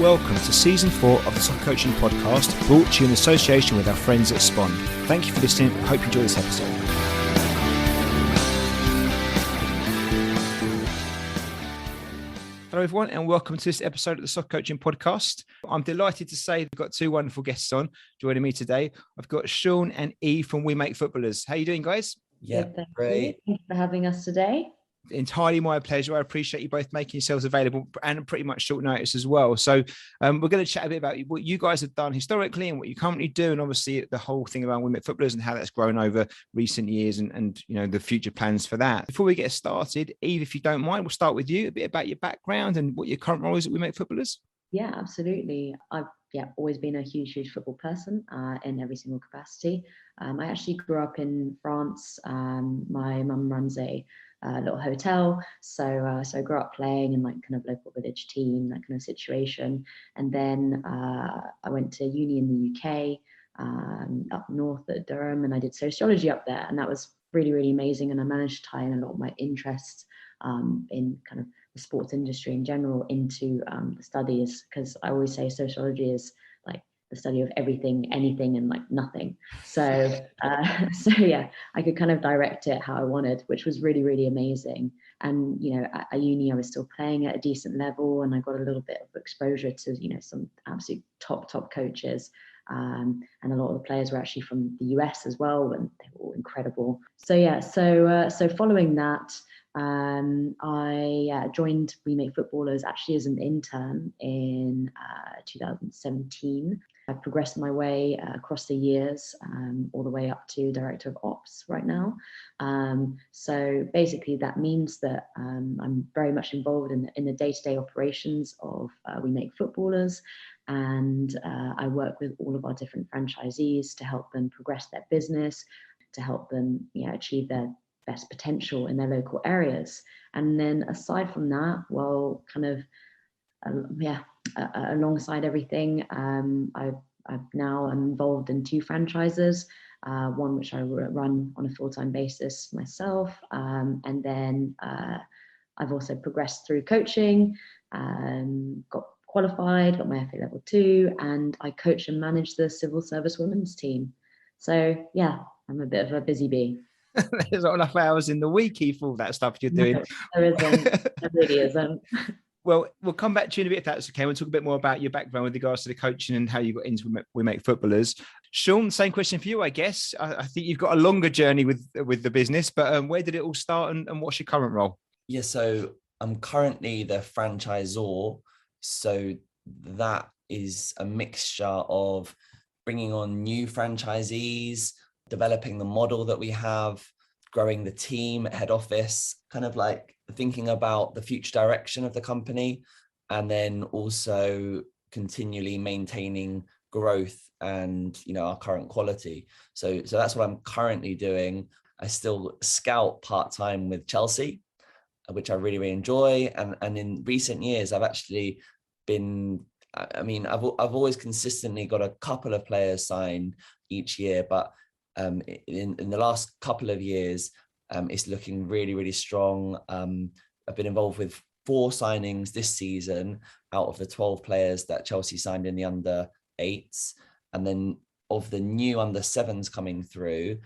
welcome to Season 4 of the Soccer Coaching Podcast, brought to you in association with our friends at Spond. Thank you for listening. I hope you enjoy this episode. Hello everyone and welcome to this episode of the Soccer Coaching Podcast. I'm delighted to say we've got two wonderful guests on joining me today. I've got Sean and Eve from We Make Footballers. How are you doing, guys? Yeah, great. Thanks for having us today. Entirely my pleasure. I appreciate you both making yourselves available and pretty much short notice as well. So we're going to chat a bit about what you guys have done historically and what you currently do, and obviously the whole thing around women footballers and how that's grown over recent years and you know the future plans for that. Before we get started, Eve, if you don't mind, we'll start with you. A bit about your background and what your current role is at We Make Footballers. Yeah, absolutely. I've always been a huge football person in every single capacity. I actually grew up in France. My mum runs a little hotel, so I grew up playing in like kind of local village team, that kind of situation. And then I went to uni in the UK, up north at Durham, and I did sociology up there, and that was really amazing. And I managed to tie in a lot of my interests in kind of the sports industry in general into the studies, because I always say sociology is like the study of everything, anything, and like nothing. So yeah, I could kind of direct it how I wanted, which was really amazing. And you know, at uni I was still playing at a decent level, and I got a little bit of exposure to, you know, some absolute top coaches. And a lot of the players were actually from the US as well, and they were all incredible. So following that, I joined We Make Footballers actually as an intern in 2017. I progressed my way across the years, all the way up to Director of Ops right now. So basically that means that I'm very much involved in the day-to-day operations of We Make Footballers. And I work with all of our different franchisees to help them progress their business, to help them, you know, achieve their best potential in their local areas. And then aside from that, well, kind of, alongside everything, I've now am involved in two franchises, one which I run on a full-time basis myself. And then I've also progressed through coaching, got qualified, got my FA level 2, and I coach and manage the civil service women's team. So yeah, I'm a bit of a busy bee. There's not enough hours in the week for all that stuff you're doing. No, there isn't. There really isn't. Well, we'll come back to you in a bit if that's okay. We'll talk a bit more about your background with regards to the coaching and how you got into We Make Footballers. Sean, same question for you, I guess. I think you've got a longer journey with the business, but where did it all start and what's your current role? Yeah, so I'm currently the franchisor. So that is a mixture of bringing on new franchisees, developing the model that we have, growing the team at head office, kind of like thinking about the future direction of the company, and then also continually maintaining growth and, you know, our current quality. So that's what I'm currently doing. I still scout part-time with Chelsea, which I really enjoy. And in recent years, I've actually been, I've always consistently got a couple of players signed each year, but in the last couple of years, it's looking really strong. I've been involved with 4 signings this season out of the 12 players that Chelsea signed in the under 8s. And then of the new under 7s coming through,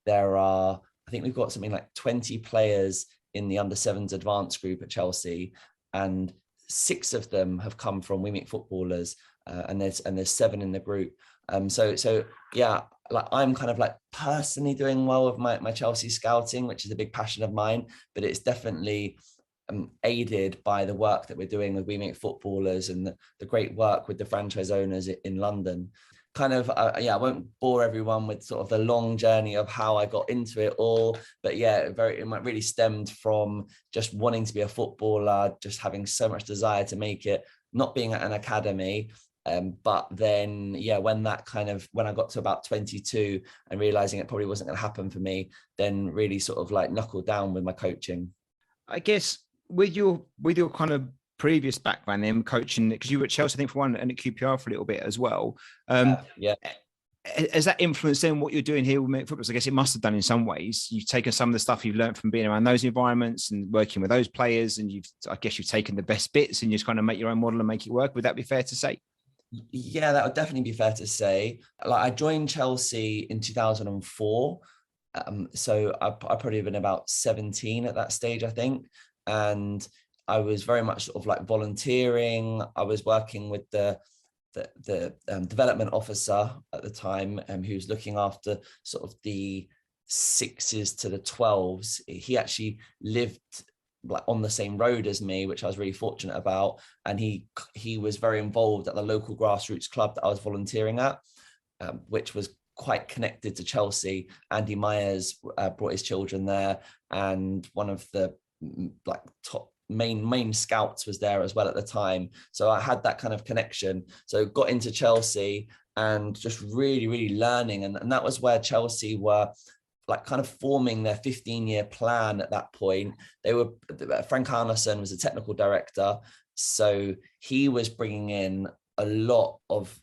I think we've got something like 20 players in the under 7s advanced group at Chelsea, and 6 of them have come from We Make Footballers, and there's 7 in the group. So yeah, like I'm kind of like personally doing well with my Chelsea scouting, which is a big passion of mine, but it's definitely aided by the work that we're doing with We Make Footballers and the great work with the franchise owners in London. Kind of, I won't bore everyone with sort of the long journey of how I got into it all, but yeah, it really stemmed from just wanting to be a footballer, just having so much desire to make it, not being at an academy. But then, yeah, when I got to about 22 and realizing it probably wasn't going to happen for me, then really sort of like knuckled down with my coaching. I guess with your kind of previous background in coaching, because you were at Chelsea, I think, for one, and at QPR for a little bit as well. Yeah. has that influenced then what you're doing here with football? I guess it must have done in some ways. You've taken some of the stuff you've learned from being around those environments and working with those players, and I guess you've taken the best bits and you just kind of make your own model and make it work. Would that be fair to say? Yeah, that would definitely be fair to say. Like, I joined Chelsea in 2004. So I probably been about 17 at that stage, I think. And I was very much sort of like volunteering. I was working with the development officer at the time, who was looking after sort of the 6s to the 12s. He actually lived like on the same road as me, which I was really fortunate about. And he was very involved at the local grassroots club that I was volunteering at, which was quite connected to Chelsea. Andy Myers brought his children there, and one of the like top main scouts was there as well at the time. So I had that kind of connection. So got into Chelsea and just really learning. And that was where Chelsea were like kind of forming their 15-year plan at that point. Frank Arneson was the technical director. So he was bringing in a lot of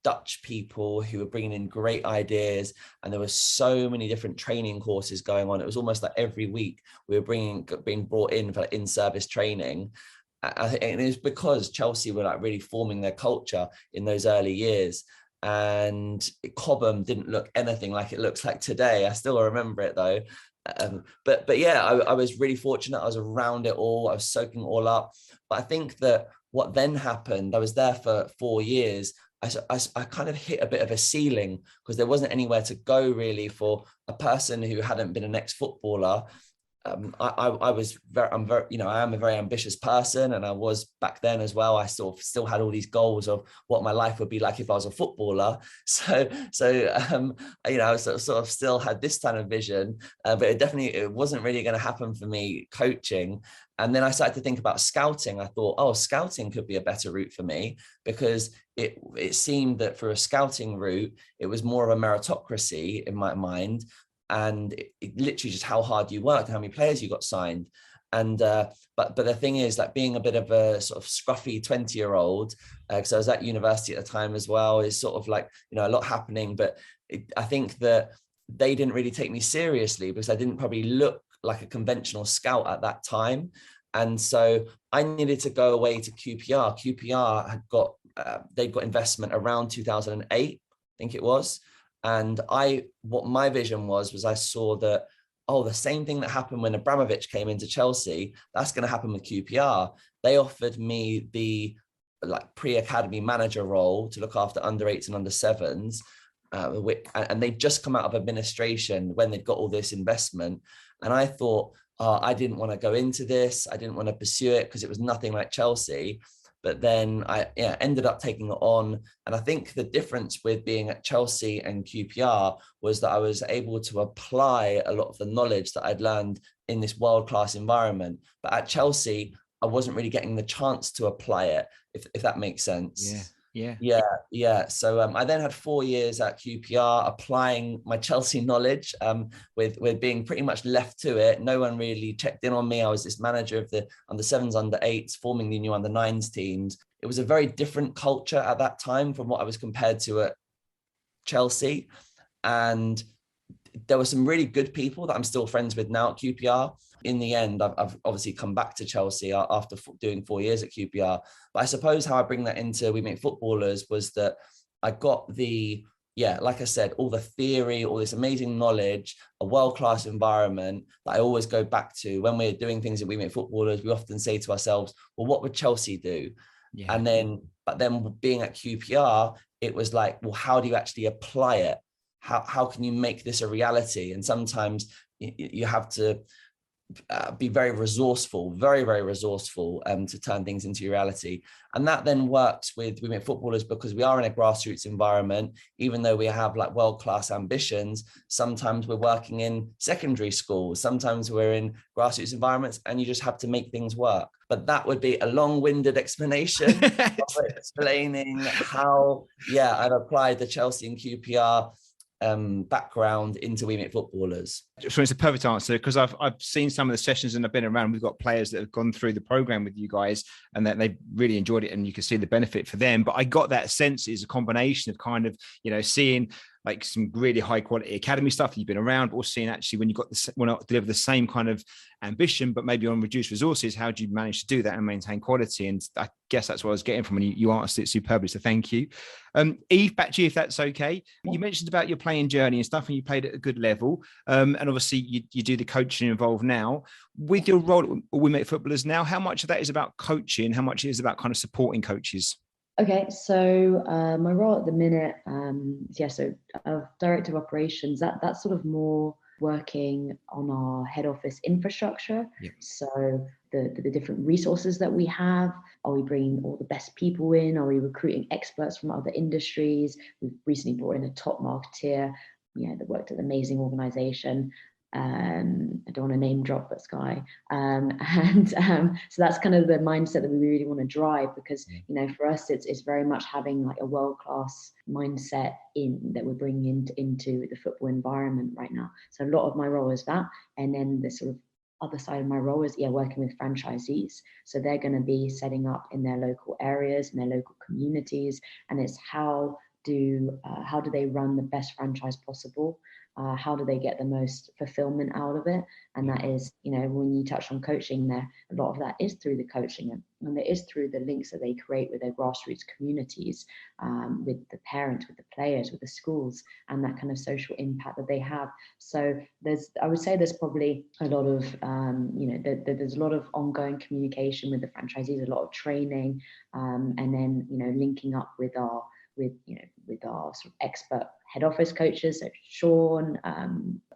Dutch people who were bringing in great ideas, and there were so many different training courses going on. It was almost like every week we were being brought in for like in-service training. And it was because Chelsea were like really forming their culture in those early years. And Cobham didn't look anything like it looks like today. I still remember it though. But yeah, I was really fortunate. I was around it all. I was soaking it all up. But I think that what then happened, I was there for 4 years. I kind of hit a bit of a ceiling because there wasn't anywhere to go really for a person who hadn't been an ex-footballer. I am a very ambitious person, and I was back then as well. I still had all these goals of what my life would be like if I was a footballer. So I sort of still had this kind of vision, but it wasn't really going to happen for me coaching. And then I started to think about scouting. I thought, oh, scouting could be a better route for me, because it seemed that for a scouting route, it was more of a meritocracy in my mind. And it literally just how hard you worked and how many players you got signed. And but the thing is, like, being a bit of a sort of scruffy 20-year-old, because I was at university at the time as well, is sort of like, a lot happening. But I think that they didn't really take me seriously because I didn't probably look like a conventional scout at that time. And so I needed to go away to QPR. QPR had got they'd got investment around 2008, I think it was. And what my vision was I saw that, the same thing that happened when Abramovich came into Chelsea, that's going to happen with QPR. They offered me the pre-academy manager role to look after under 8s and under 7s. And they'd just come out of administration when they'd got all this investment. And I thought, I didn't want to go into this. I didn't want to pursue it because it was nothing like Chelsea. But then I ended up taking it on. And I think the difference with being at Chelsea and QPR was that I was able to apply a lot of the knowledge that I'd learned in this world-class environment. But at Chelsea, I wasn't really getting the chance to apply it, if that makes sense. Yeah. So I then had 4 years at QPR applying my Chelsea knowledge, with being pretty much left to it. No one really checked in on me. I was this manager of the under 7s, under 8s, forming the new under 9s teams. It was a very different culture at that time from what I was compared to at Chelsea. And there were some really good people that I'm still friends with now at QPR. In the end, I've obviously come back to Chelsea after doing 4 years at QPR. But I suppose how I bring that into We Make Footballers was that I got like I said, all the theory, all this amazing knowledge, a world-class environment that I always go back to. When we're doing things at We Make Footballers, we often say to ourselves, well, what would Chelsea do? Yeah. But then being at QPR, it was like, well, how do you actually apply it? How can you make this a reality? And sometimes you have to be very resourceful, very resourceful, to turn things into reality. And that then works with We Make Footballers because we are in a grassroots environment. Even though we have like world-class ambitions, sometimes we're working in secondary schools, sometimes we're in grassroots environments, and you just have to make things work. But that would be a long-winded explanation of explaining how I've applied the Chelsea and QPR background into We Make Footballers. So it's a perfect answer, because I've seen some of the sessions and I've been around. We've got players that have gone through the program with you guys and that they've really enjoyed it, and you can see the benefit for them. But I got that sense is a combination of kind of, seeing like some really high quality academy stuff that you've been around, or seeing actually when you've got this, when I deliver the same kind of ambition, but maybe on reduced resources, how do you manage to do that and maintain quality? And I guess that's what I was getting from, and you answered it superbly. So thank you. Eve, back to you if that's okay. You mentioned about your playing journey and stuff, and you played at a good level. And obviously you do the coaching involved now. With your role at Women Footballers now, how much of that is about coaching? How much is about kind of supporting coaches? Okay, so my role at the minute, so director of operations, that's sort of more working on our head office infrastructure. Yep. So the different resources that we have, are we bringing all the best people in? Are we recruiting experts from other industries? We've recently brought in a top marketeer, that worked at an amazing organization. I don't want to name drop that Sky. So that's kind of the mindset that we really want to drive, because, for us, it's very much having like a world-class mindset that we're bringing into the football environment right now. So a lot of my role is that. And then the sort of other side of my role is, working with franchisees. So they're going to be setting up in their local areas, in their local communities. And it's how do they run the best franchise possible? How do they get the most fulfillment out of it? And that is, when you touch on coaching there, a lot of that is through the coaching, and it is through the links that they create with their grassroots communities, with the parents, with the players, with the schools, and that kind of social impact that they have. So I would say there's probably a lot of, there's a lot of ongoing communication with the franchisees, a lot of training, and then, linking up with our sort of expert head office coaches, so Sean,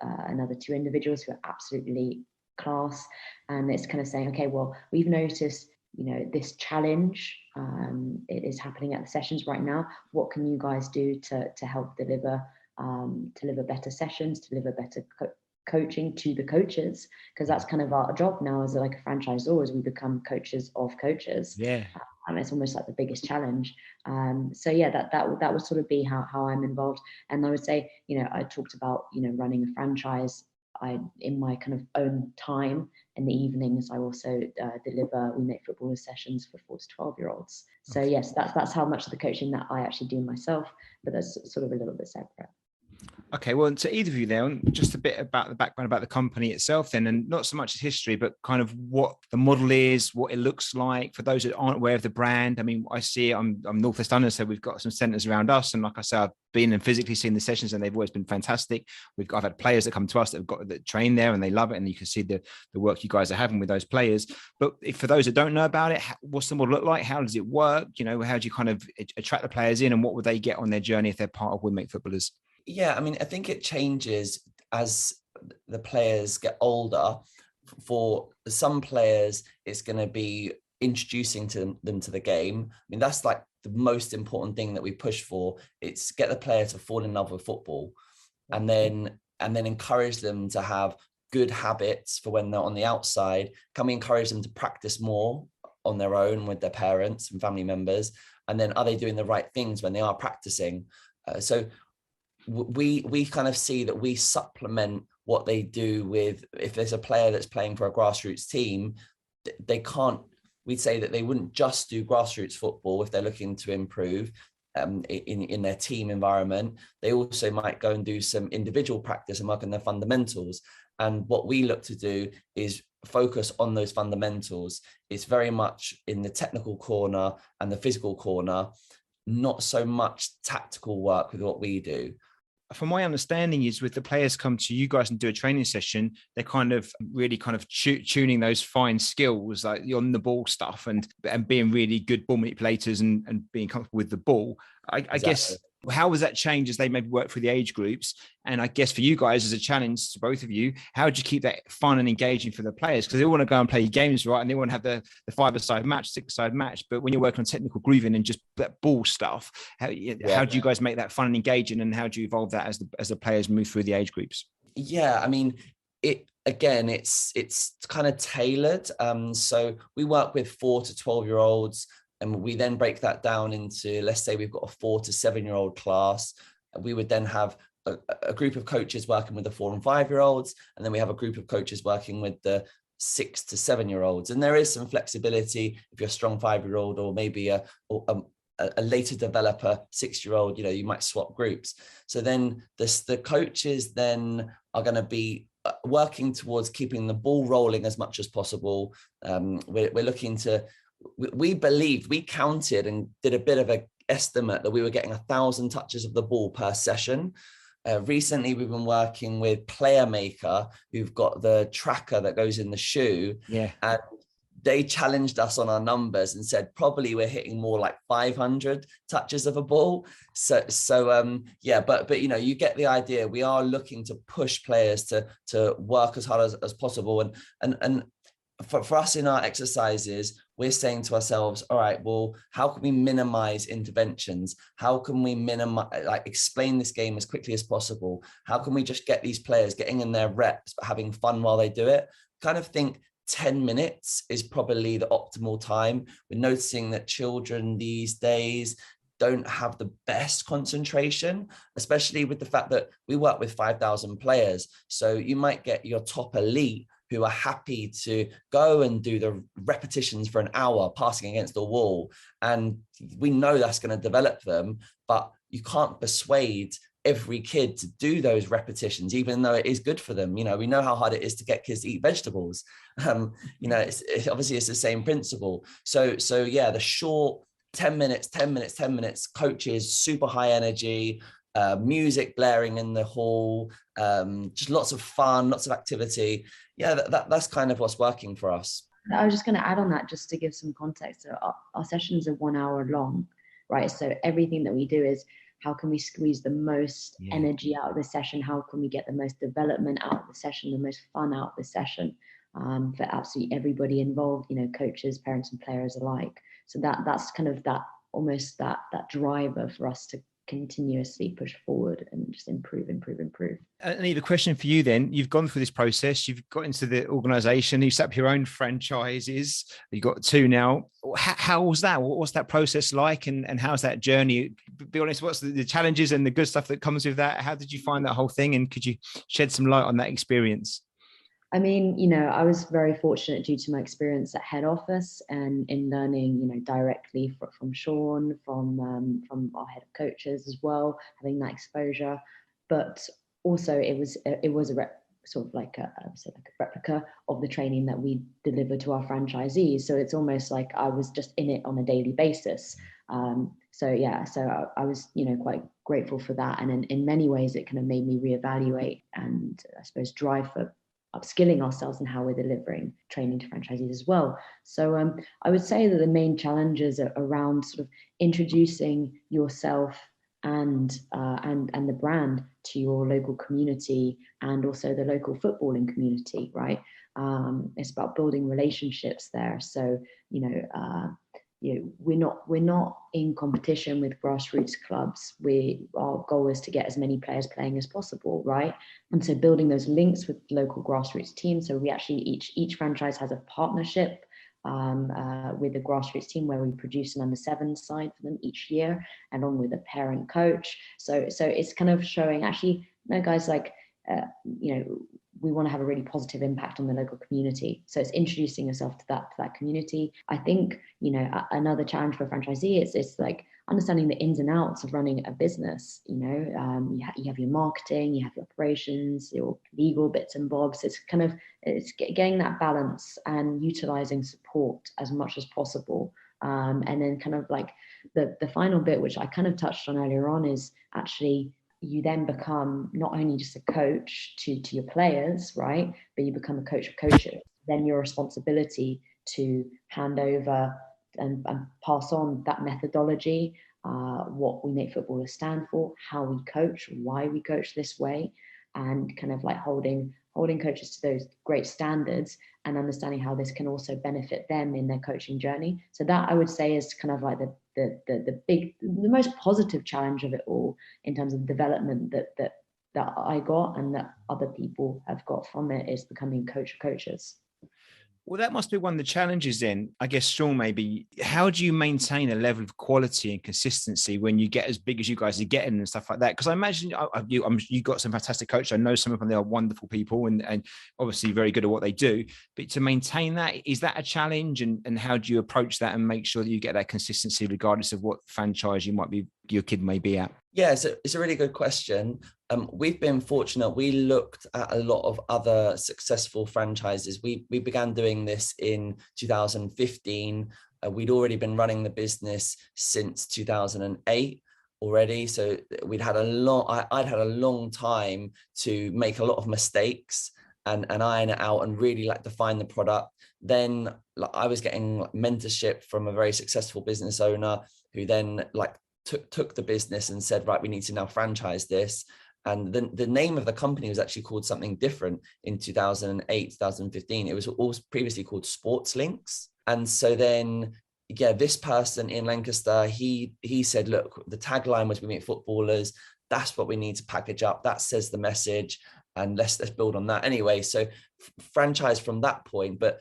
another two individuals who are absolutely class. And it's kind of saying, okay, well, we've noticed, this challenge, it is happening at the sessions right now. What can you guys do to help deliver better sessions, deliver better coaching to the coaches? Because that's kind of our job now as like a franchisor, as we become coaches of coaches. Yeah. And it's almost like the biggest challenge. That would sort of be how I'm involved. And I would say, I talked about, running a franchise. In my kind of own time in the evenings, I also deliver We Make Footballers sessions for 4 to 12-year-olds. So okay. Yes, that's how much of the coaching that I actually do myself, but that's sort of a little bit separate. Okay, well, to either of you then, just a bit about the background about the company itself then, and not so much its history, but kind of what the model is, what it looks like for those that aren't aware of the brand. I mean, I see I'm North West London, so we've got some centres around us. And like I said, I've been and physically seen the sessions and they've always been fantastic. I've had players that come to us that train there and they love it. And you can see the work you guys are having with those players. But for those that don't know about it, what's the model look like? How does it work? How do you kind of attract the players in, and what would they get on their journey if they're part of We Make Footballers? Yeah, I mean, I think it changes as the players get older. For some players, it's going to be introducing them to the game. I mean, that's like the most important thing that we push for. It's get the player to fall in love with football, and then encourage them to have good habits for when they're on the outside. Can we encourage them to practice more on their own with their parents and family members? And then are they doing the right things when they are practicing? So we kind of see that we supplement what they do with, if there's a player that's playing for a grassroots team, we'd say that they wouldn't just do grassroots football if they're looking to improve in their team environment. They also might go and do some individual practice and work on their fundamentals. And what we look to do is focus on those fundamentals. It's very much in the technical corner and the physical corner, not so much tactical work with what we do. From my understanding is with the players come to you guys and do a training session, they're kind of really kind of tuning those fine skills, like the on the ball stuff and being really good ball manipulators and being comfortable with the ball. I guess, how has that changed as they maybe work through the age groups? And I guess for you guys as a challenge to both of you, how do you keep that fun and engaging for the players? Because they want to go and play games, right? And they want to have the 5-a-side match, 6-a-side match. But when you're working on technical grooving and just that ball stuff, how do you guys make that fun and engaging? And how do you evolve that as the players move through the age groups? Yeah, I mean, it's kind of tailored. So we work with 4 to 12-year-olds. And we then break that down into, let's say we've got a 4 to 7-year-old class. We would then have a group of coaches working with the 4 and 5-year-olds. And then we have a group of coaches working with the 6 to 7-year-olds. And there is some flexibility if you're a strong 5-year-old or maybe a a later developer, 6-year-old, you might swap groups. So then the coaches then are going to be working towards keeping the ball rolling as much as possible. We're looking to, we counted and did a bit of an estimate that we were getting 1,000 touches of the ball per session. Recently, we've been working with Player Maker, who've got the tracker that goes in the shoe. Yeah. And they challenged us on our numbers and said, probably we're hitting more like 500 touches of a ball. But you get the idea. We are looking to push players to work as hard as possible. And for us in our exercises, we're saying to ourselves, all right, well, how can we minimize interventions? How can we explain this game as quickly as possible? How can we just get these players getting in their reps, but having fun while they do it? Kind of think 10 minutes is probably the optimal time. We're noticing that children these days don't have the best concentration, especially with the fact that we work with 5,000 players. So you might get your top elite who are happy to go and do the repetitions for an hour, passing against the wall. And we know that's going to develop them, but you can't persuade every kid to do those repetitions, even though it is good for them. We know how hard it is to get kids to eat vegetables. It's obviously the same principle. So yeah, the short 10 minutes, coaches, super high energy, music blaring in the hall, just lots of fun, lots of activity. Yeah, that's kind of what's working for us. I was just going to add on that just to give some context. So our sessions are 1 hour long, right? So everything that we do is, how can we squeeze the most energy out of the session? How can we get the most development out of the session, the most fun out of the session, for absolutely everybody involved, coaches, parents and players alike. So that's kind of that driver for us to continuously push forward and just improve. And Eve, a question for you then. You've gone through this process, you've got into the organization, you set up your own franchises, you've got 2 now. How was that? What's that process like, and how's that journey? Be honest, what's the challenges and the good stuff that comes with that? How did you find that whole thing, and could you shed some light on that experience? I mean, I was very fortunate due to my experience at head office and in learning, directly from Sean, from our head of coaches as well, having that exposure. But also, it was a sort of like a replica of the training that we deliver to our franchisees. So it's almost like I was just in it on a daily basis. So I was, quite grateful for that. And in many ways, it kind of made me reevaluate and I suppose drive for upskilling ourselves in how we're delivering training to franchisees as well. So I would say that the main challenges are around sort of introducing yourself and the brand to your local community and also the local footballing community, right? It's about building relationships there. So we're not in competition with grassroots clubs. Our goal is to get as many players playing as possible, right? And so building those links with local grassroots teams. So we actually each franchise has a partnership with the grassroots team where we produce an under-7 side for them each year, along with a parent coach. So it's kind of showing actually, no guys, like we want to have a really positive impact on the local community. So it's introducing yourself to that community. I think, another challenge for a franchisee is like understanding the ins and outs of running a business. You have your marketing, you have your operations, your legal bits and bobs. It's getting that balance and utilizing support as much as possible. And then kind of like the final bit, which I kind of touched on earlier on, is actually you then become not only just a coach to your players, right? But you become a coach of coaches. Then your responsibility to hand over and pass on that methodology, what we make footballers stand for, how we coach, why we coach this way, and kind of like holding coaches to those great standards and understanding how this can also benefit them in their coaching journey. So that I would say is kind of like the most positive challenge of it all in terms of development that I got and that other people have got from it, is becoming coach of coaches. Well, that must be one of the challenges then, I guess, Sean, maybe. How do you maintain a level of quality and consistency when you get as big as you guys are getting and stuff like that? Because I imagine you got some fantastic coaches. I know some of them, they are wonderful people and obviously very good at what they do. But to maintain that, is that a challenge? And how do you approach that and make sure that you get that consistency regardless of what franchise your kid may be at? Yeah, it's a really good question. We've been fortunate. We looked at a lot of other successful franchises. We began doing this in 2015. We'd already been running the business since 2008 already. So I'd had a long time to make a lot of mistakes and iron it out and really like define the product. Then I was getting mentorship from a very successful business owner who then took the business and said, right, we need to now franchise this. And the name of the company was actually called something different in 2008, 2015. It was also previously called Sports Links. And so then, yeah, this person in Lancaster, he said, look, the tagline was "We meet footballers." That's what we need to package up. That says the message, and let's build on that. Anyway, so franchise from that point. But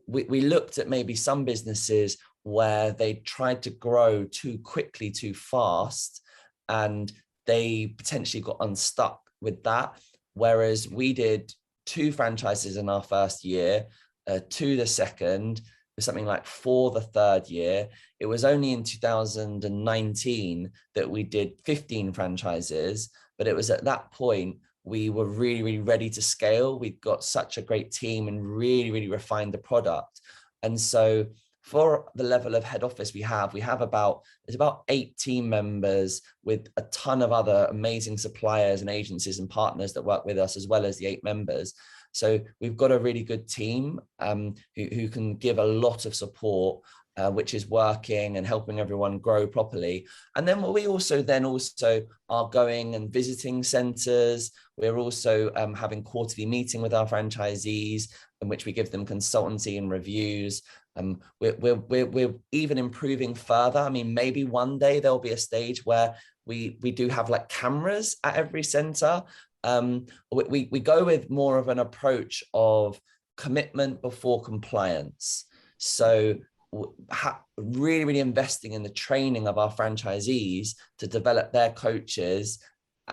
we looked at maybe some businesses where they tried to grow too quickly, too fast, and they potentially got unstuck with that. Whereas we did 2 franchises in our first year, 2 the second, something like 4 the third year. It was only in 2019 that we did 15 franchises, but it was at that point we were really, really ready to scale. We'd got such a great team and really, really refined the product. And so for the level of head office we have about 8 team members with a ton of other amazing suppliers and agencies and partners that work with us, as well as the 8 members. So we've got a really good team who can give a lot of support, which is working and helping everyone grow properly. And then we also are going and visiting centers. We're also having quarterly meeting with our franchisees, in which we give them consultancy and reviews. We're even improving further. I mean, maybe one day there'll be a stage where we do have like cameras at every center. We go with more of an approach of commitment before compliance. So really, really investing in the training of our franchisees to develop their coaches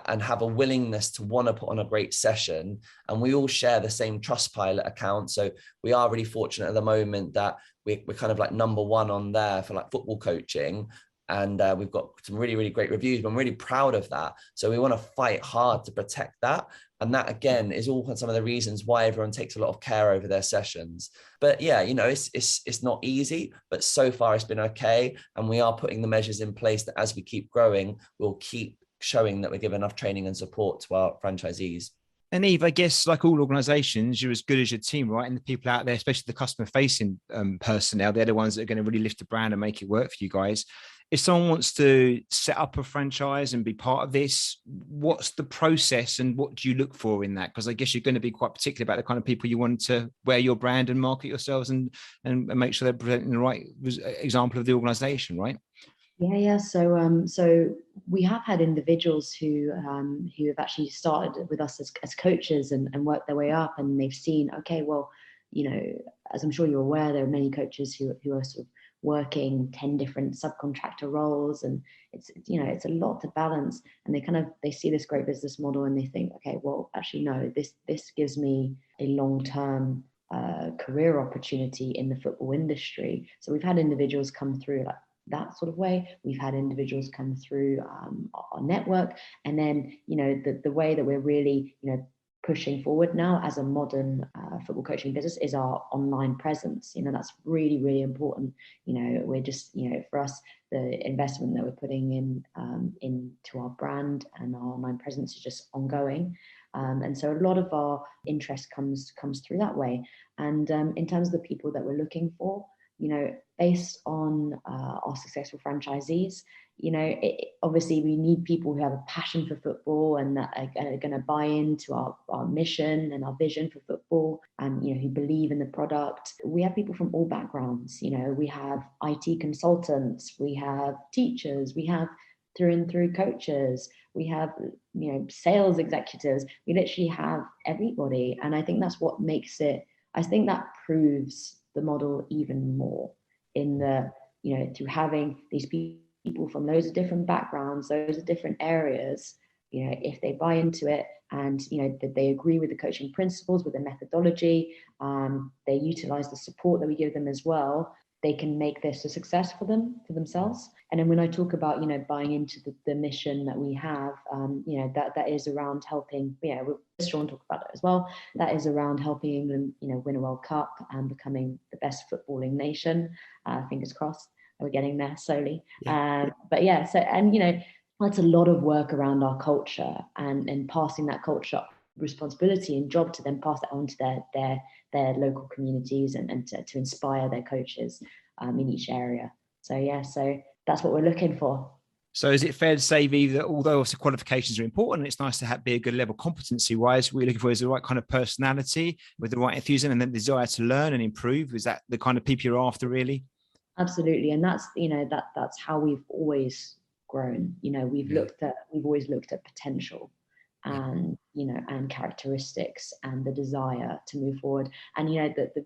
and have a willingness to want to put on a great session. And we all share the same Trustpilot account. So we are really fortunate at the moment that we're kind of like number 1 on there for like football coaching. And we've got some really, really great reviews. I'm really proud of that. So we want to fight hard to protect that. And that, again, is all some of the reasons why everyone takes a lot of care over their sessions. But yeah, it's not easy, but so far it's been okay. And we are putting the measures in place that as we keep growing, we'll keep showing that we give enough training and support to our franchisees. And Eve, I guess like all organizations, you're as good as your team, right? And the people out there, especially the customer facing personnel, they're the ones that are going to really lift the brand and make it work for you guys. If someone wants to set up a franchise and be part of this, what's the process and what do you look for in that? Because I guess you're going to be quite particular about the kind of people you want to wear your brand and market yourselves and make sure they're presenting the right example of the organization, right? Yeah. So we have had individuals who have actually started with us as coaches and worked their way up, and they've seen, okay, well, as I'm sure you're aware, there are many coaches who are sort of working 10 different subcontractor roles, and it's a lot to balance. And they see this great business model and they think, okay, well, actually, no, this gives me a long-term career opportunity in the football industry. So we've had individuals come through like that sort of way. We've had individuals come through our network, and then the way that we're really pushing forward now as a modern football coaching business is our online presence. That's really, really important. We're just for us, the investment that we're putting in into our brand and our online presence is just ongoing. And so a lot of our interest comes through that way. And in terms of the people that we're looking for, based on our successful franchisees, obviously we need people who have a passion for football and that are going to buy into our mission and our vision for football, and who believe in the product. We have people from all backgrounds. We have IT consultants, we have teachers, we have through and through coaches, we have sales executives. We literally have everybody, and I think that's what makes it. I think that proves the model even more in the, through having these people from loads of different backgrounds, loads of different areas, if they buy into it and, that they agree with the coaching principles, with the methodology, they utilize the support that we give them as well, they can make this a success for themselves. And then when I talk about, buying into the mission that we have, that is around helping, we're strong to talk about it as well. That is around helping England, win a World Cup and becoming the best footballing nation. Fingers crossed, we're getting there slowly. Yeah. But yeah, so, and, that's a lot of work around our culture and passing that culture responsibility and job to then pass that on to their local communities and to inspire their coaches in each area. So yeah, so that's what we're looking for. So is it fair to say, Viv, that although obviously qualifications are important, it's nice to be a good level competency wise, what we're looking for is the right kind of personality with the right enthusiasm and the desire to learn and improve? Is that the kind of people you're after, really? Absolutely. And that's, that's how we've always grown. We've always looked at potential and, and characteristics and the desire to move forward. And,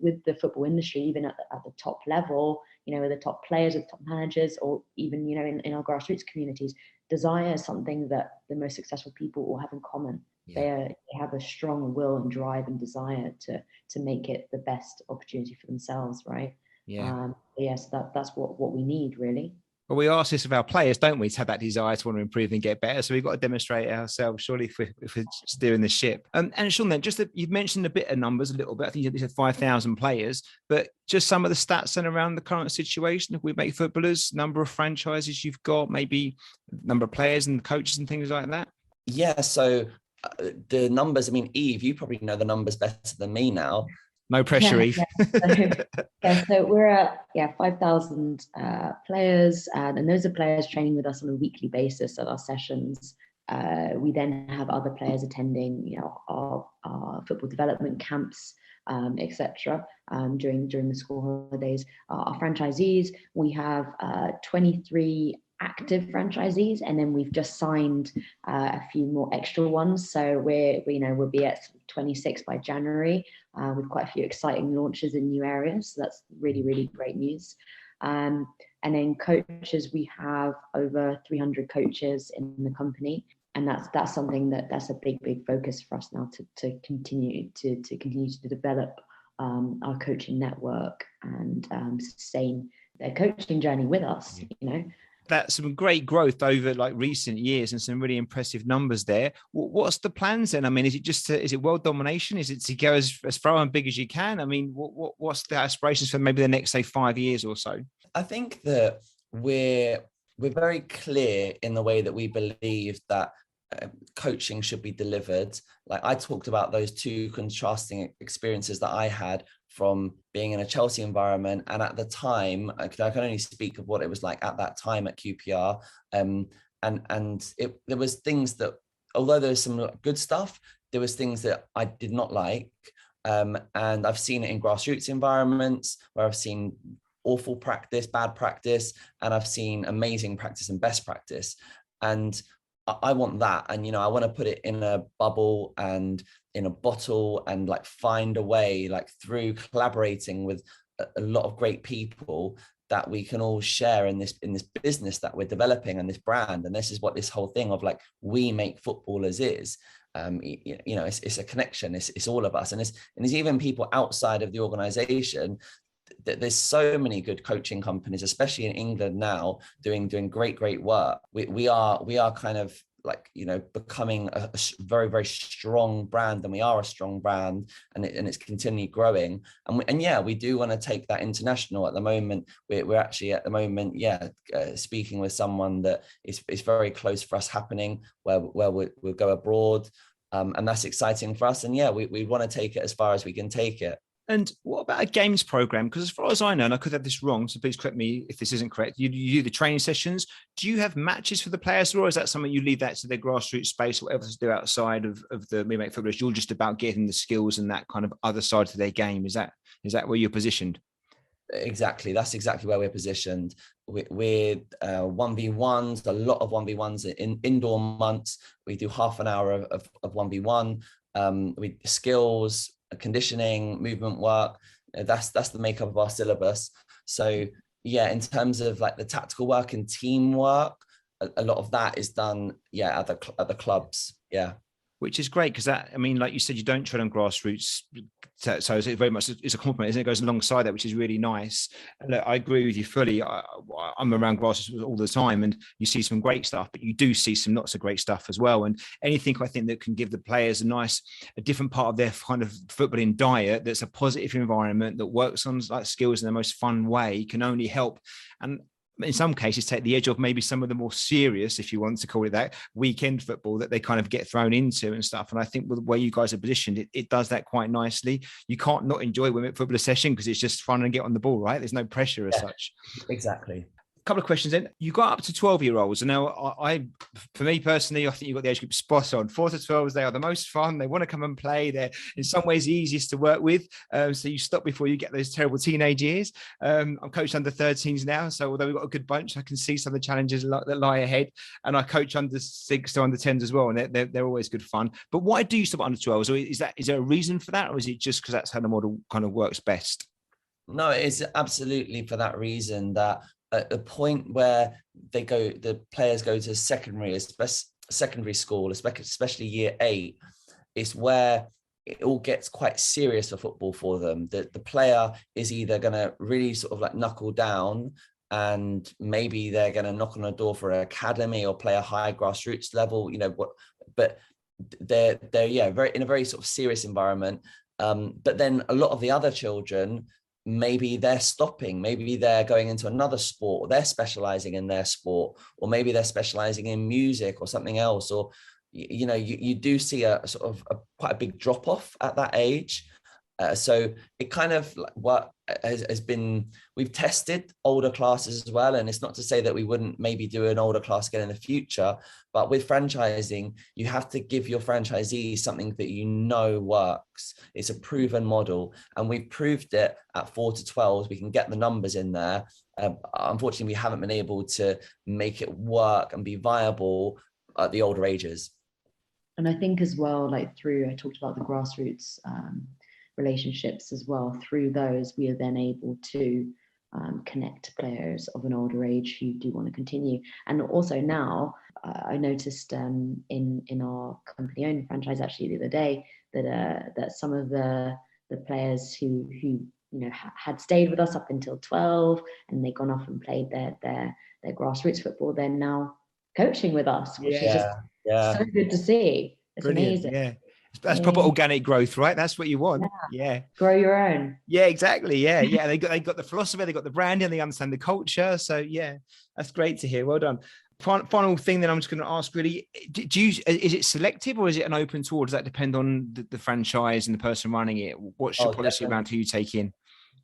with the football industry, even at the top level, with the top players, with top managers, or even, in our grassroots communities, desire is something that the most successful people all have in common. Yeah. They have a strong will and drive and desire to make it the best opportunity for themselves, right? Yeah. Yes, that's what we need, really. Well, we ask this of our players, don't we, to have that desire to want to improve and get better. So we've got to demonstrate it ourselves, surely, if we're steering the ship. And Sean, then, you've mentioned a bit of numbers, a little bit. I think you said 5,000 players, but just some of the stats and around the current situation. If we make footballers, number of franchises you've got, maybe number of players and coaches and things like that. Yeah. So the numbers. I mean, Eve, you probably know the numbers better than me now. No pressure, Eve. So we're at 5,000 players, and those are players training with us on a weekly basis at our sessions. We then have other players attending, our football development camps, etc. During the school holidays. Our franchisees, we have 23 active franchisees, and then we've just signed a few more extra ones. So we'll be at 26 by January, with quite a few exciting launches in new areas. So that's really, really great news. And then coaches, we have over 300 coaches in the company, and that's something that's a big focus for us now to continue to develop our coaching network and sustain their coaching journey with us. That's some great growth over recent years and some really impressive numbers there. What's the plans then? I mean, is it just is it world domination? Is it to go as far and big as you can? I mean, what's the aspirations for maybe the next, say, 5 years or so? I think that we're very clear in the way that we believe that coaching should be delivered. Like I talked about those two contrasting experiences that I had from being in a Chelsea environment, and at the time, I can only speak of what it was like at that time at QPR. There was things that, although there was some good stuff, there was things that I did not like. And I've seen it in grassroots environments where I've seen awful practice, bad practice, and I've seen amazing practice and best practice. And I want that. And, I want to put it in a bubble and in a bottle and find a way, through collaborating with a lot of great people, that we can all share in this business that we're developing and this brand. And this is what this whole thing of we make footballers is. It's a connection. It's all of us. And there's even people outside of the organization. There's so many good coaching companies, especially in England now, doing great work. We are kind of becoming a very, very strong brand, and we are a strong brand, and it's continually growing. And we do want to take that international. At the moment, we're actually speaking with someone that is very close for us happening, where we'll go abroad, and that's exciting for us. And we want to take it as far as we can take it. And what about a games program? Because as far as I know, and I could have this wrong, so please correct me if this isn't correct, you do the training sessions. Do you have matches for the players, or is that something you leave that to their grassroots space, whatever to do outside of the We Make Footballers? You're just about getting the skills and that kind of other side to their game. Is that where you're positioned? Exactly. That's exactly where we're positioned. We're 1v1s, a lot of 1v1s in indoor months. We do half an hour of 1v1. We skills, conditioning, movement work. That's the makeup of our syllabus. So yeah, in terms of like the tactical work and teamwork, a lot of that is done at the clubs. Yeah. Which is great, because that, I mean, like you said, you don't tread on grassroots, so it's very much, it's a compliment, isn't it? It goes alongside that, which is really nice. And look, I agree with you fully. I'm around grassroots all the time, and you see some great stuff, but you do see some not so great stuff as well. And anything, I think, that can give the players a different part of their kind of footballing diet, that's a positive environment, that works on like skills in the most fun way, can only help. And in some cases take the edge off maybe some of the more serious, if you want to call it that, weekend football that they kind of get thrown into and stuff. And I think with the way you guys are positioned, it does that quite nicely. You can't not enjoy women football session because it's just fun and get on the ball, right? There's no pressure as such. Exactly. Couple of questions then. You got up to 12-year-olds, and now for me personally, I think you got the age group spot on. 4 to 12s, they are the most fun. They want to come and play. They're in some ways the easiest to work with. So you stop before you get those terrible teenage years. I'm coached under 13s now, so although we've got a good bunch, I can see some of the challenges that lie ahead. And I coach under 6 to under 10s as well, and they're always good fun. But why do you stop under 12s? Or is there a reason for that, or is it just because that's how the model kind of works best? No, it's absolutely for that reason, that at the point where the players go to secondary school, especially year 8, is where it all gets quite serious for football for them. The player is either going to really sort of like knuckle down, and maybe they're going to knock on a door for an academy or play a high grassroots level, but they're very in a very sort of serious environment. But then a lot of the other children, maybe they're stopping, maybe they're going into another sport, or they're specializing in their sport, or maybe they're specializing in music or something else, or you do see a sort of quite a big drop off at that age. So it kind of what has been, we've tested older classes as well, and it's not to say that we wouldn't maybe do an older class again in the future, but with franchising, you have to give your franchisees something that works. It's a proven model, and we've proved it at 4 to 12. We can get the numbers in there. Unfortunately, we haven't been able to make it work and be viable at the older ages. And I think as well, I talked about the grassroots relationships as well. Through those, we are then able to connect to players of an older age who do want to continue. And also now, I noticed in our company-owned franchise actually the other day that some of the players who had stayed with us up until 12 and they gone off and played their grassroots football, they're now coaching with us, which is just so good to see. It's brilliant. Amazing. Yeah. That's proper organic growth, right? That's what you want. Yeah. Grow your own. Yeah, exactly. Yeah. Yeah. They got the philosophy, they got the branding, they understand the culture. So yeah, that's great to hear. Well done. Final thing that I'm just going to ask, really, is it selective or is it an open tour? Does that depend on the franchise and the person running it? What's your policy around who you take in?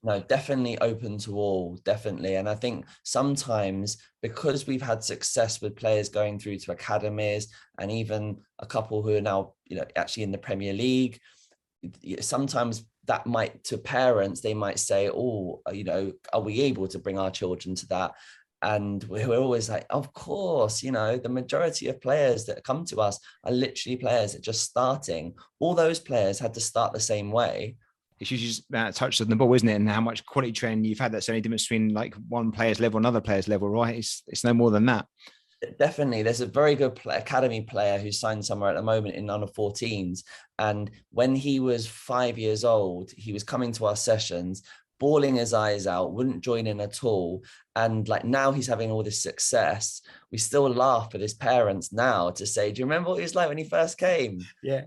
No, definitely open to all, definitely. And I think sometimes because we've had success with players going through to academies, and even a couple who are now, actually in the Premier League, sometimes that might, to parents, they might say, oh, are we able to bring our children to that? And we're always like, of course, the majority of players that come to us are literally players that are just starting. All those players had to start the same way. It's usually just touch on the ball, isn't it? And how much quality training you've had. That's the only difference between like one player's level and another player's level, right? It's no more than that. Definitely. There's a very good academy player who's signed somewhere at the moment in under 14s. And when he was 5 years old, he was coming to our sessions, bawling his eyes out, wouldn't join in at all. And like now he's having all this success. We still laugh at his parents now to say, do you remember what he was like when he first came? Yeah,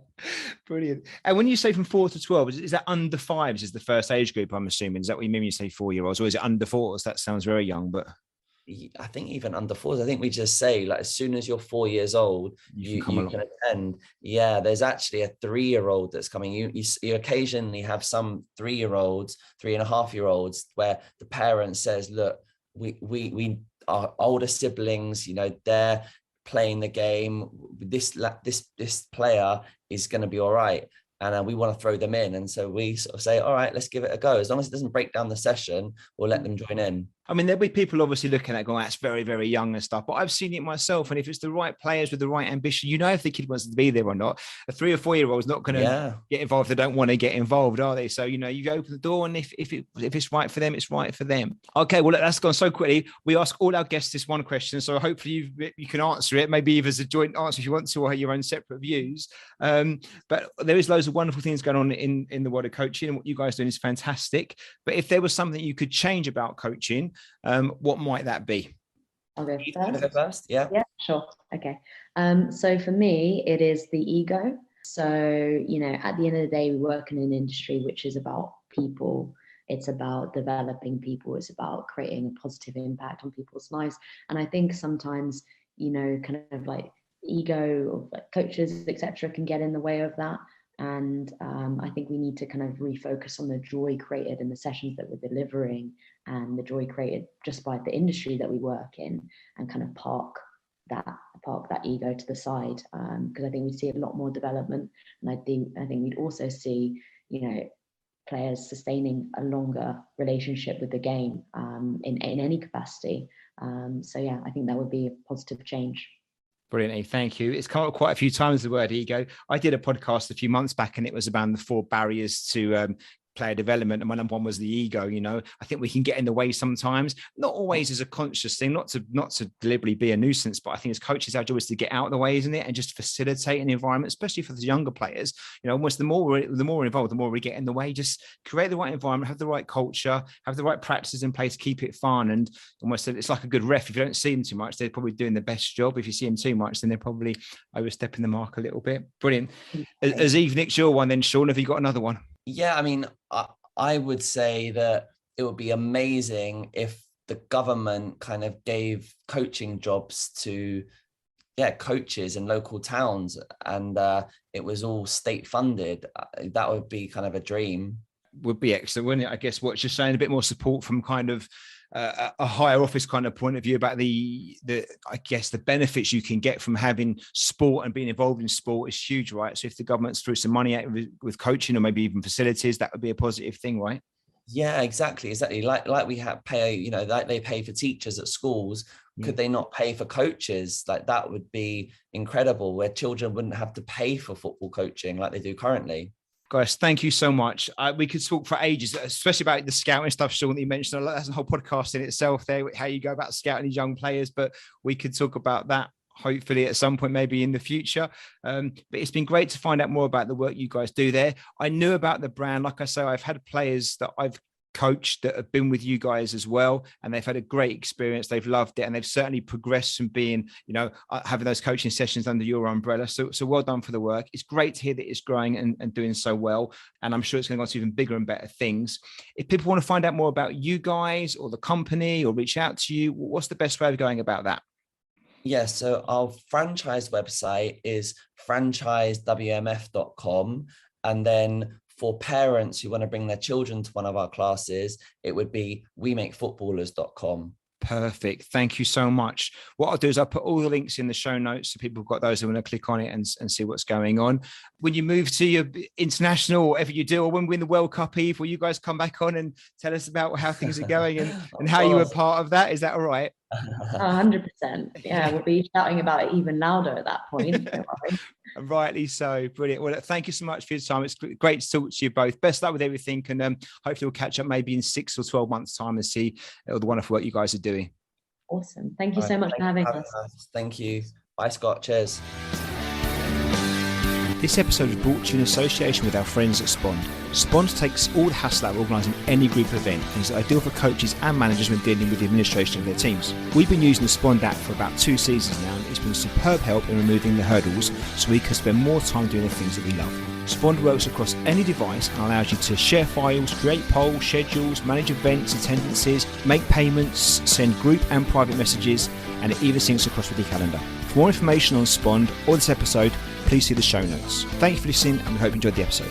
brilliant. And when you say from 4 to 12, is that under 5s is the first age group, I'm assuming? Is that what you mean when you say 4-year-olds, or is it under 4s? That sounds very young, but... I think even under 4s, I think we just say like as soon as you're 4 years old, you can attend. Yeah, there's actually a 3-year-old that's coming. You occasionally have some 3-year-olds, 3.5-year-olds where the parent says, look, we are older siblings, they're playing the game. This player is going to be all right. And we want to throw them in. And so we sort of say, all right, let's give it a go. As long as it doesn't break down the session, we'll let them join in. I mean, there'll be people obviously looking at going, that's very, very young and stuff, but I've seen it myself. And if it's the right players with the right ambition, if the kid wants to be there or not. A 3 or 4 year old is not going to get involved. They don't want to get involved, are they? So, you open the door, and if it's right for them, it's right for them. Okay, well, that's gone so quickly. We ask all our guests this one question. So hopefully you can answer it, maybe either as a joint answer if you want to, or your own separate views. But there is loads of wonderful things going on in the world of coaching, and what you guys are doing is fantastic. But if there was something you could change about coaching, what might that be? I'll go first. Yeah, sure. Okay. So for me, it is the ego. So, at the end of the day, we work in an industry which is about people. It's about developing people. It's about creating a positive impact on people's lives. And I think sometimes, kind of like ego of like coaches, etc., can get in the way of that. And I think we need to kind of refocus on the joy created in the sessions that we're delivering, and the joy created just by the industry that we work in, and kind of park that ego to the side, because I think we see a lot more development, and I think we'd also see players sustaining a longer relationship with the game in any capacity. So yeah, I think that would be a positive change. Brilliant, thank you. It's come up quite a few times, the word ego. I did a podcast a few months back, and it was about the 4 barriers to player development, and my number one was the ego. I think we can get in the way sometimes, not always as a conscious thing, not to deliberately be a nuisance, but I think as coaches, our job is to get out of the way, isn't it, and just facilitate an environment, especially for the younger players. Almost the more we're involved, the more we get in the way. Just create the right environment, have the right culture, have the right practices in place, keep it fun, and almost it's like a good ref. If you don't see them too much, they're probably doing the best job. If you see them too much, then they're probably overstepping the mark a little bit. Brilliant. As Eve Nick's your one, then Sean, have you got another one? Yeah, I mean, I would say that it would be amazing if the government kind of gave coaching jobs to coaches in local towns, and it was all state funded. That would be kind of a dream. Would be excellent, wouldn't it? I guess what you're saying, a bit more support from kind of a higher office kind of point of view about the benefits you can get from having sport and being involved in sport is huge, right? So if the government's threw some money out with coaching, or maybe even facilities, that would be a positive thing, right? Yeah, exactly. Like we have pay, like they pay for teachers at schools. Could they not pay for coaches? Like that would be incredible, where children wouldn't have to pay for football coaching like they do currently. Guys, thank you so much. We could talk for ages, especially about the scouting stuff, Sean, that you mentioned. That's a whole podcast in itself there, how you go about scouting these young players, but we could talk about that hopefully at some point, maybe in the future. But it's been great to find out more about the work you guys do there. I knew about the brand. Like I say, I've had players that I've coached that have been with you guys as well, and they've had a great experience. They've loved it, and they've certainly progressed from being, having those coaching sessions under your umbrella. So well done for the work. It's great to hear that it's growing and doing so well, and I'm sure it's going to go to even bigger and better things. If people want to find out more about you guys or the company, or reach out to you, what's the best way of going about that? Yeah, so our franchise website is franchisewmf.com, and then for parents who want to bring their children to one of our classes, it would be wemakefootballers.com. Perfect. Thank you so much. What I'll do is I'll put all the links in the show notes so people have got those who want to click on it and see what's going on. When you move to your international, whatever you do, or when we win the World Cup, Eve, will you guys come back on and tell us about how things are going and how you were part of that? Is that all right? 100%. Yeah, we'll be shouting about it even louder at that point. Rightly so. Brilliant. Well, thank you so much for your time. It's great to talk to you both. Best luck with everything, and hopefully we'll catch up maybe in 6 or 12 months' time and see all the wonderful work you guys are doing. Awesome. Thank you so much for having us. Thank you. Bye, Scott. Cheers. This episode is brought to you in association with our friends at Spond. Spond takes all the hassle out of organising any group event and is ideal for coaches and managers when dealing with the administration of their teams. We've been using the Spond app for about 2 seasons now, and it's been a superb help in removing the hurdles so we can spend more time doing the things that we love. Spond works across any device and allows you to share files, create polls, schedules, manage events, attendances, make payments, send group and private messages, and it even syncs across with your calendar. For more information on Spond or this episode, please see the show notes. Thank you for listening, and we hope you enjoyed the episode.